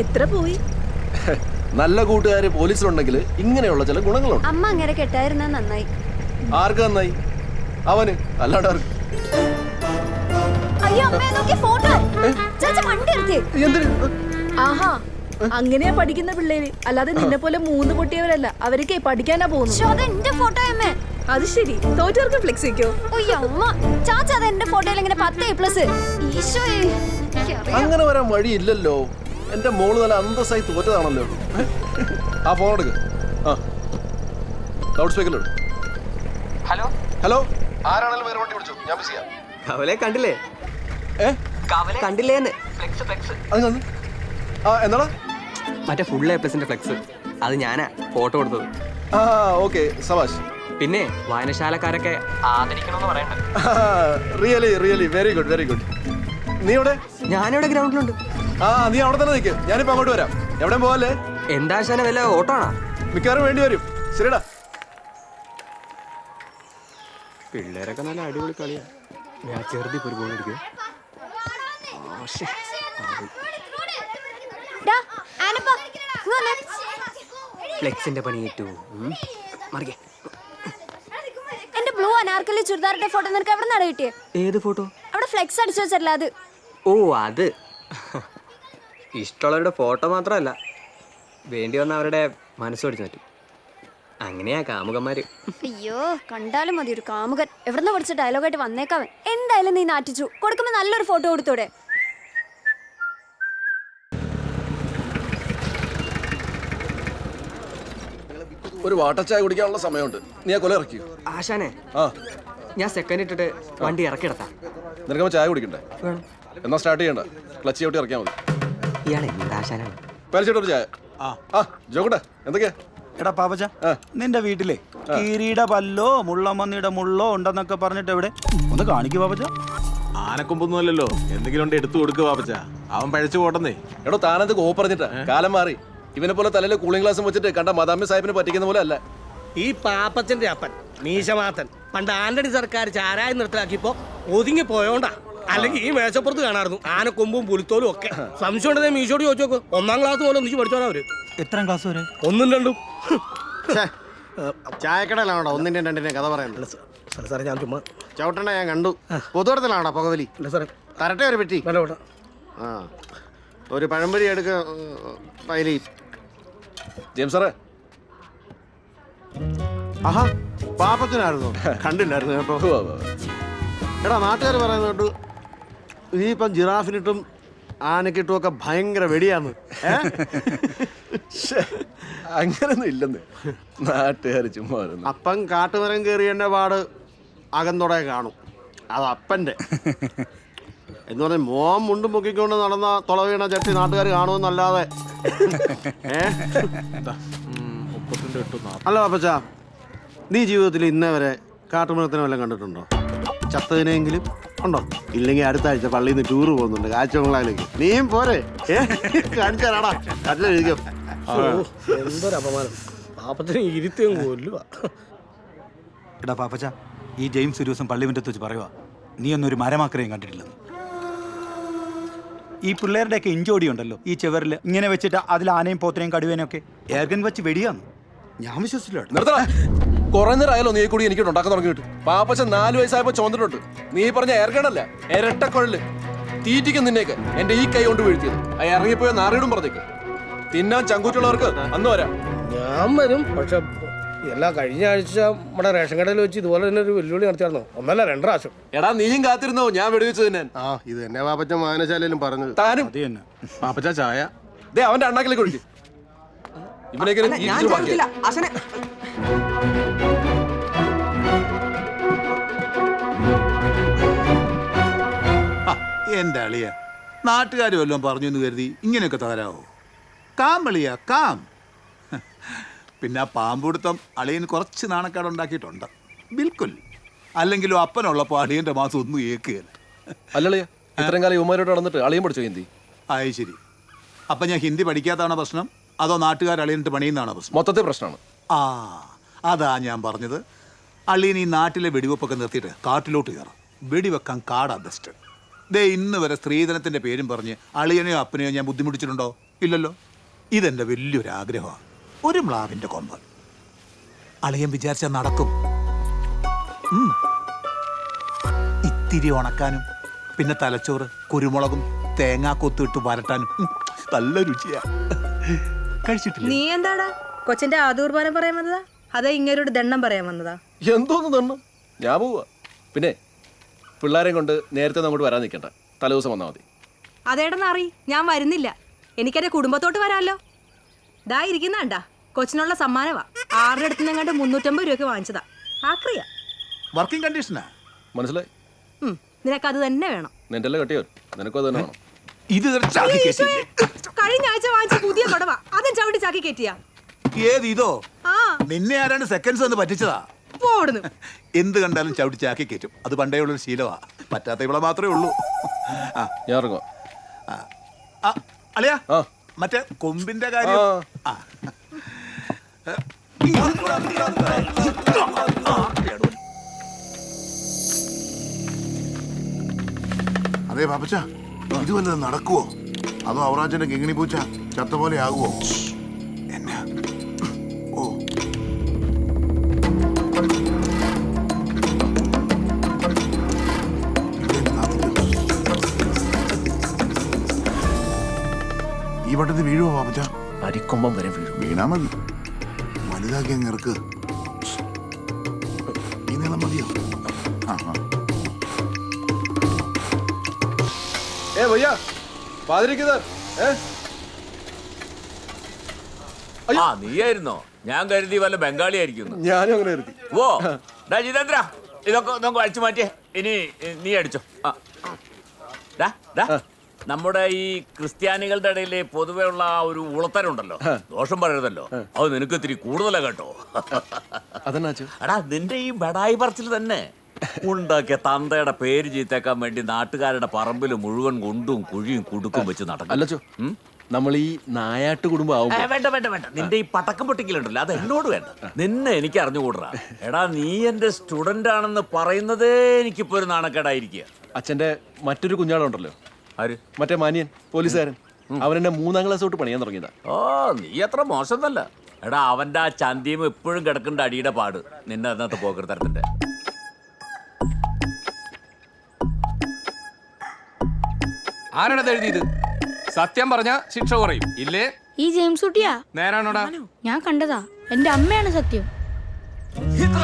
എത്ര പോയി? നല്ല കൂട്ടുകാര് പോലീസിലുണ്ടെങ്കിൽ ഇങ്ങനെയുള്ള ചില ഗുണങ്ങളുണ്ട്. അമ്മ അങ്ങനെ കെട്ടായിരുന്ന നന്നായി. ആർക്ക് നന്നായി? അവന്, അല്ലാണ്ട് ആർക്ക്? അയ്യോ അമ്മേ, നോക്കി ഫോട്ടോ. ചാച്ചാ വണ്ടി എടുത്തേ. ആഹാ, അങ്ങനെയാ പഠിക്കുന്ന പിള്ളേര്. അല്ലാതെ നിന്നെ പോലെ മൂന്ന് പൊട്ടിയവരല്ല. അവരൊക്കെ പഠിക്കാനാ പോകുന്നു. എന്റെ ഫോട്ടോ അമ്മേ. അത് ശരി, തോറ്റവർക്ക് ഫ്ലെക്സ് വെക്കോ? അയ്യോ അമ്മ, ചാച്ചാ അത് എന്റെ ഫോട്ടോയിൽ ഇങ്ങനെ 10A+. ഈശോയെ, അങ്ങനെ വരാൻ വഴിയില്ലല്ലോ. എന്റെ മോള് നല്ല അന്തസ്സായി തോറ്റതാണല്ലോ. ആ ഫോൺ എടുക്ക്. ആ ലൗഡ് സ്പീക്കറിൽ. ഹലോ ഹലോ, ആരാണെങ്കിലും വേറെ വണ്ടി വിളിച്ചു, ഞാൻ ബിസിയാ. കവലെ കണ്ടില്ലേ? കണ്ടില്ലേന്ന് ഫ്ലെക്സ് ഫ്ലെക്സ് അത് കണ്ടു. ആ എന്നാടാ? മറ്റേ ഫുൾ A+ന്റെ ഫ്ലെക്സ്. അത് ഞാനാ ഫോട്ടോ കൊടുത്തത്. ആ ഓക്കെ, സവാഷ്. പിന്നെ വായനശാലക്കാരൊക്കെ ആദരിക്കണമെന്ന് പറയണ്ട. Really really very good very good. നീ എവിടെ? ഞാനിവിടെ ഗ്രൗണ്ടിലുണ്ട്. ആ നീ അവിടെ തന്നെ നിൽക്ക്, ഞാനിപ്പോ അങ്ങോട്ട് വരാം. എവിടെയും പോവല്ലേ? എന്താ ശാന വല്ല ഓട്ടോ ആണോ? മിക്കവാറും വേണ്ടി വരും. ശരിടാ. പിള്ളേരൊക്കെ നല്ല അടിപൊളി കളിയാ. ഞാൻ ചെറുതി ഒരു ഗോൾ അടിക്കും. ഫ്ലെക്സിന്റെ പണി ഏറ്റു. മറികെ എന്റെ ബ്ലൂ അനാർക്കലി ചുരിദാറിന്റെ ഫോട്ടോ നിനക്ക് എവിടെ നിന്നാണ് കിട്ടിയേ? ഏത് ഫോട്ടോ? അവിടെ ഫ്ലെക്സ് അടിച്ചു വെച്ചല്ല അത്. ഓ അത് ഇഷ്ടമുള്ളവരുടെ ഫോട്ടോ മാത്രമല്ല, വേണ്ടി വന്ന അവരുടെ മനസ്സ് പഠിച്ചു പറ്റും. അങ്ങനെയാ കാമുകന്മാര്. അയ്യോ, കണ്ടാലും മതി ഒരു കാമുകൻ. എവിടുന്ന് പഠിച്ച ഡയലോഗായിട്ട് വന്നേക്കാവൻ. എന്തായാലും നീ നാറ്റിച്ചു കൊടുക്കുമ്പോ നല്ലൊരു ഫോട്ടോ കൊടുത്തൂടെ? ഒരു വാട്ടർ ചായ കുടിക്കാനുള്ള സമയമുണ്ട്. നീ ആ കൊല ഇറക്കി. ആശാനെ, ആ ഞാൻ സെക്കൻഡ് ഇട്ടിട്ട് വണ്ടി ഇറക്കിടത്താം. നിനക്കപ്പോൾ ചായ കുടിക്കണ്ടേ? എന്നാ സ്റ്റാർട്ട് ചെയ്യണ്ട, ക്ലച്ച് ചവിട്ടി ഇറക്കിയാൽ മതി. ഇയാളെ എന്താ ആശാനാണ്? പരിചയട്ടൊരു ചായ. ആ ജോക്കട്ടെ, എന്തൊക്കെയാ? എടാ പാപ്പച്ച, നിന്റെ വീട്ടിലെ കീരിയുടെ പല്ലോ മുള്ളമ്മന്നിയുടെ മുള്ളോ ഉണ്ടെന്നൊക്കെ പറഞ്ഞിട്ട് എവിടെ ഒന്ന് കാണിക്കൂ പാപ്പച്ച. ആനക്കൊമ്പൊന്നുമല്ലല്ലോ, എന്തെങ്കിലും ഉണ്ട് എടുത്തു കൊടുക്കുക പാപ്പച്ച. അവൻ പഴച്ചു പോട്ടെന്നേ. എടോ താനത് കോ പറഞ്ഞിട്ടാ, കാലം മാറി. ഇവനെ പോലെ തലയിൽ കൂളിംഗ് ഗ്ലാസും വെച്ചിട്ട് കണ്ട മദാമി സാഹിബിനെ പറ്റിക്കുന്ന പോലെ അല്ല ഈ പാപ്പച്ചന്റെ അപ്പൻ മീശമാത്തൻ. പണ്ട് ആന്റണി സർക്കാർ ചാരായം നിർത്തലാക്കിയപ്പോ ഒതുങ്ങി പോയോണ്ടാ. അല്ലെങ്കിൽ ഈ മേശപ്പുറത്ത് കാണാറുന്നു ആനക്കൊമ്പും പുലിത്തോലും ഒക്കെ. സംശയം ഉണ്ടെങ്കിൽ മീശോട് ചോദിച്ചു നോക്ക്. 1ാം ക്ലാസ് പോലെ ഒന്നിച്ച് പഠിച്ചോളാം അവര്. എത്രാം ക്ലാസ് വരെ? 1ഉം 2ഉം. ചായക്കടയിലാണോ 1ന്റെയും 2ന്റെയും കഥ പറയുന്നത്? സാറേ ഞാൻ ചുമ്മാ ചവിട്ടണ ഞാൻ കണ്ടു. പൊതുവടത്തിലാണോ പുകവലി? അല്ല സാറേ, തരട്ടെ ഒരു പെട്ടി. വേണ്ട വേണ്ട. ആ ഒരു പഴംപൊരി എടുക്ക പൈലി. ജെയിംസ് സാറേ. ആഹാ, പാപ്പത്തിനായിരുന്നു. കണ്ടില്ലായിരുന്നു കേട്ടോ. എടാ നാട്ടുകാർ പറയുന്നത് കേട്ടു നീ ഇപ്പം ജിറാഫിനിട്ടും ആനക്കിട്ടും ഒക്കെ ഭയങ്കര വെടിയാന്ന്. അങ്ങനൊന്നും ഇല്ലെന്ന് നാട്ടുകാർ ചുമ്മാ. അപ്പം കാട്ടുമരം കയറിയതിൻ്റെ പാട് അകന്തോടെ കാണും. അത് അപ്പൻ്റെ എന്ന് പറഞ്ഞാൽ മോൻ മുണ്ടും പൊക്കിക്കൊണ്ട് നടന്ന തുള വീണ ചട്ടി നാട്ടുകാർ കാണുമെന്നല്ലാതെ. അല്ല പാപ്പച്ച, നീ ജീവിതത്തിൽ ഇന്നേ വരെ കാട്ടുമൃഗത്തിനെ വല്ലതും കണ്ടിട്ടുണ്ടോ? ചത്തതിനെങ്കിലും ഉണ്ടോ? ഇല്ലെങ്കിൽ അടുത്ത ആഴ്ച പള്ളിയിൽ നിന്ന് ടൂറ് പോകുന്നുണ്ട് കാഴ്ചബംഗ്ലാവിലേക്ക്. നീയും പോരെ? കാണിച്ചാലാടാ കട്ടിലിരിക്കും. എന്തൊരു അപമാനം. പാപ്പത്തിന് ഇരുത്തിയും കൊല്ലുക. എടാ പാപ്പച്ച, ഈ ജെയിംസ് ഒരു ദിവസം പള്ളിമുറ്റത്ത് വെച്ച് പറയുക, നീ ഒന്നൊരു മരമാക്രയും കണ്ടിട്ടില്ലെന്ന്. ഈ പിള്ളേരുടെയൊക്കെ ഇഞ്ചോടി ഉണ്ടല്ലോ ഈ ചെവറിൽ ഇങ്ങനെ വെച്ചിട്ട് അതിൽ ആനയും പോത്തിനെയും കടുവേനെയും ഒക്കെ എയർഗൺ വെച്ച് വെടിയാന്ന്. ഞാൻ വിശ്വസിച്ചില്ല. കുറെ നേരമായാലോ നീ കൂടി എനിക്ക് ഉണ്ടാക്കാൻ തുടങ്ങിയിട്ട്. പാപ്പച്ച 4 വയസ്സായപ്പോ ചോന്നിട്ടുണ്ട്. നീ പറഞ്ഞ എയർഗണല്ല, ഇരട്ടക്കുഴല്. തീറ്റിക്കും നിന്നേക്ക് എന്റെ ഈ കൈ കൊണ്ട് വീഴ്ത്തിയത്. ആ ഇറങ്ങിപ്പോയ നാറിയിടും പറഞ്ഞേക്ക്. തിന്നാൻ ചങ്കൂറ്റുള്ളവർക്ക് അന്ന് വരാം. ഞാൻ വരും. പക്ഷെ എല്ലാം കഴിഞ്ഞ ആഴ്ച നമ്മുടെ റേഷൻ കടയിൽ വെച്ച് ഇതുപോലെ തന്നെ ഒരു വെല്ലുവിളി നടത്തിയായിരുന്നോ? 1 അല്ല 2 പ്രാവശ്യം. എടാ നീയും കാത്തിരുന്നോ ഞാൻ വെടിവെച്ചു തിന്നാൻ? ആ ഇത് തന്നെ പാപ്പച്ച വായനശാലയിലും പറഞ്ഞത്. താനും പാപ്പച്ച ചായ. ദേ അവന്റെ അണ്ണാക്കിലേക്ക് ഒഴിക്കും. ഇവനൊക്കെ എന്റെ അളിയ, നാട്ടുകാർ വല്ലതും പറഞ്ഞു എന്ന് കരുതി ഇങ്ങനെയൊക്കെ തകരാവോ? കാം അളിയ കാം. പിന്നെ ആ പാമ്പുടുത്തം അളിയന് കുറച്ച് നാണക്കേട് ഉണ്ടാക്കിയിട്ടുണ്ട്. ബിൽക്കുൽ. അല്ലെങ്കിലും അപ്പനുള്ളപ്പോൾ അളിയന്റെ മാസം ഒന്നും ഏക്കുകയല്ല. അല്ലളിയ, ഇത്രയും കാലം യുവമാരോട് നടന്നിട്ട് അളിയൻ പഠിച്ചോ ഹിന്ദി? ആയി ശരി. അപ്പം ഞാൻ ഹിന്ദി പഠിക്കാത്തതാണോ പ്രശ്നം, അതോ നാട്ടുകാർ അളിയനിട്ട് പണിയുന്നതാണോ പ്രശ്നം? മൊത്തത്തിൽ പ്രശ്നമാണ്. ആ അതാ ഞാൻ പറഞ്ഞത്. അളിയൻ ഈ നാട്ടിലെ വെടിവെപ്പൊക്കെ നിർത്തിയിട്ട് കാട്ടിലോട്ട് കയറാം. വെടിവെക്കാൻ കാടാ ബെസ്റ്റ്. ദേ ഇന്ന് വരെ സ്ത്രീധനത്തിന്റെ പേരും പറഞ്ഞ് അളിയനെയോ അപ്പനെയോ ഞാൻ ബുദ്ധിമുട്ടിച്ചിട്ടുണ്ടോ? ഇല്ലല്ലോ. ഇതെന്റെ വലിയൊരു ആഗ്രഹമാണ്. ഒരു മ്ലാവിന്റെ കൊമ്പ് അളിയൻ വിചാരിച്ചാൽ നടക്കും. ഇത്തിരി ഉണക്കാനും പിന്നെ തലച്ചോറ് കുരുമുളകും തേങ്ങാക്കൊത്തിട്ട് വരട്ടാനും നല്ല രുചിയാ. കഴിച്ചിട്ടില്ല? നീ എന്താടാ കൊച്ചിന്റെ ആദൂർബാനം പറയാൻ വന്നതാ അതാ ഇങ്ങനൊരു ദണ്ണം പറയാൻ വന്നതാ? എന്തോന്ന് തരണം, ഞാൻ പോവാ. പിന്നെ പിള്ളേരെയും കൊണ്ട് നേരത്തെ അങ്ങോട്ട് വരാൻ നിൽക്കണ്ട, തലേദിവസം വന്നാൽ മതി. അതേടെന്നറി ഞാൻ വരുന്നില്ല, എനിക്കെന്റെ കുടുംബത്തോട്ട് വരാമല്ലോ. ദാ ഇരിക്കുന്നാണ്ടാ കൊച്ചിനുള്ള സമ്മാനവാ. 6 അടുത്ത് നിങ്ങണ്ട് 350 രൂപയ്ക്ക് വാങ്ങിച്ചതാ. ആക്രിയ വർക്കിംഗ് കണ്ടീഷനാ. മനസ്സിലായി? നിനക്കത് തന്നെ വേണം. നിന്റെ അല്ലേ കെട്ടിയോ, നിനക്കും അത് തന്നെ വേണം. ഇത് ചാക്കി കേസില്ലേ? കഴിഞ്ഞ ആഴ്ച വാങ്ങിച്ച പുതിയ കൊടവാ, അതും ചവിട്ടി ചാക്കി കയറ്റിയാ. ഏത് ഇതോ? ആ നിന്നെ ആരാണ്ട് സെക്കൻഡ്സ് ഒന്ന് പറ്റിച്ചതാ. പോടുന്നു. എന്ത് കണ്ടാലും ചവിട്ടി ചാക്കി കയറ്റും. അത് പണ്ടേ ഉള്ളൊരു ശീലമാ. പറ്റാത്ത ഇവിടെ മാത്രമേ ഉള്ളൂ. ആ ഞാൻ ഇറങ്ങുക. അളിയാ, ആ മറ്റേ കൊമ്പിന്റെ കാര്യം. ആ. ആ. അതെ പാപ്പച്ച, ഇത് വല്ലതും നടക്കുവോ? അതോ അവറാച്ചന്റെ കിങ്ങിണി പൂച്ച ചത്ത പോലെ ആകുവോ? എന്നാ? ഓ, ഈ വട്ടത്തിൽ വീഴുവോ പാപ്പച്ച? അരിക്കൊമ്പം വരെ വീഴും. വീണാ മതി, വലുതാക്കി അങ്ങ് ഇറക്ക്. ഈ നീളം മതിയോ? ആ ആ. ഏ ഭയ്യ പാതിരിക്കുന്നത്. ആ നീയായിരുന്നോ? ഞാൻ കരുതി വല്ല ബംഗാളി ആയിരിക്കുന്നു. ഞാനും അങ്ങനെ കരുതി. ഓ ഡാ ജിതേന്ദ്ര, ഇതൊക്കെ നമുക്ക് അടിച്ചു മാറ്റിയേ. ഇനി നീ അടിച്ചോ. നമ്മുടെ ഈ ക്രിസ്ത്യാനികളുടെ ഇടയിൽ പൊതുവെ ഉള്ള ഒരു ഉളത്തരുണ്ടല്ലോ, ദോഷം പറയരുതല്ലോ, അത് നിനക്ക് ഇത്തിരി കൂടുതലാ കേട്ടോ. എടാ നിന്റെ ഈ ബടായി പറച്ചിൽ തന്നെ ഉണ്ടാക്കിയ തന്തയുടെ പേര് ചീത്തേക്കാൻ വേണ്ടി നാട്ടുകാരുടെ പറമ്പിൽ മുഴുവൻ കുണ്ടും കുഴിയും കുടുക്കും വെച്ച് നടക്കും. അല്ലച്ചോ, നമ്മൾ ഈ നായാട്ട് കുടുംബം ആവും. വേണ്ട വേണ്ട വേണ്ട, നിന്റെ ഈ പടക്കം പൊട്ടിക്കലുണ്ടല്ലോ അത് എന്നോട് വേണ്ട. നിന്നെ എനിക്ക് അറിഞ്ഞുകൂടാ. എടാ നീ എന്റെ സ്റ്റുഡന്റ് ആണെന്ന് പറയുന്നതേ എനിക്കിപ്പോ ഒരു നാണക്കേടായിരിക്കുക. അച്ഛന്റെ മറ്റൊരു കുഞ്ഞാളുണ്ടല്ലോ, ആര്? മറ്റേ മാനിയൻ പോലീസുകാരൻ. അവൻ എന്നെ 3ാം ക്ലാസ് തൊട്ട് പണിയാൻ തുടങ്ങിയതാ. ഓ നീ അത്ര മോശമല്ല. എടാ അവന്റെ ആ ചന്തിയും എപ്പോഴും കിടക്കേണ്ട അടിയുടെ പാട് നിന്നെ അതിനകത്ത് പോക്കരുത്തരത്തിന്റെ. ആരാണത് എഴുതിയത്? സത്യം പറഞ്ഞ ശിക്ഷ കുറയും ഇല്ലേ? ഈ ജെയിംസ് കുട്ടിയാ? നേരാണോടാ? ഞാൻ കണ്ടതാ, എന്റെ അമ്മയാണ് സത്യം. ഇത്ര